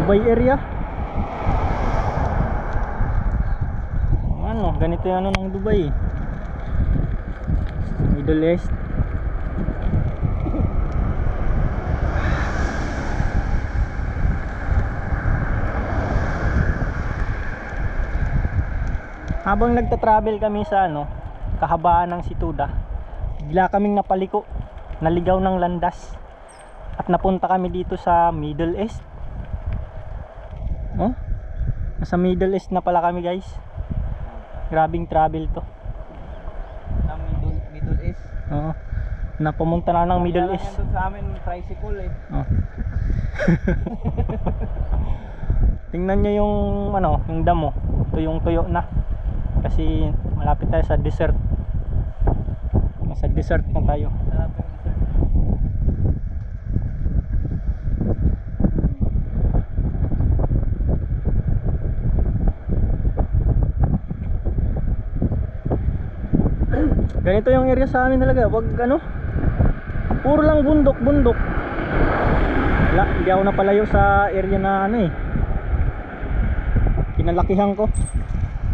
Dubai area. Ano, ganito yung ano ng Dubai. Middle East. Habang nagta-travel kami sa ano, kahabaan ng Situda, bigla kaming napaliko, naligaw ng landas at napunta kami dito sa Middle East. Oh, nasa Middle East na pala kami, guys. Grabing travel to. Ng Middle East. Oo, napumunta na ng Middle East. Kaya lang yan doon sa amin, tricycle eh. Oh. Tingnan nyo yung ano, yung damo. Tuyong-tuyo na. Kasi malapit tayo sa desert. Nasa desert na tayo. Sarap yung dessert. Ganito yung area sa amin talaga. Wag ano, puro lang bundok. Wala, hindi ako napalayo sa area na ano eh, kinalakihan ko.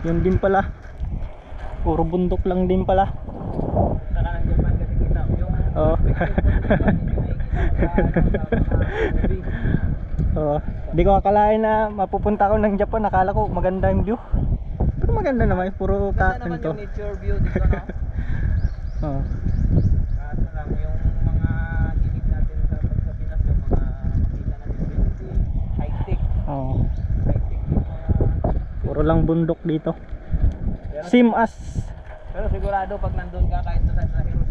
Yun din pala, puro bundok lang din pala. Saka ng Japan kasi kita yung Oo. Oo. Hindi ko akalain na mapupunta ako ng Japan. Akala ko maganda yung view. Pero maganda naman, puro Ganda naman kanto. yung nature view dito, no? Oo. Kaso lang yung mga hilig natin sa Pinas, yung mga makita natin yung high-tech. Oo. High-tech yung mga... Puro lang bundok dito. Pero, Same as pero sigurado pag nandun ka kahit sa Hills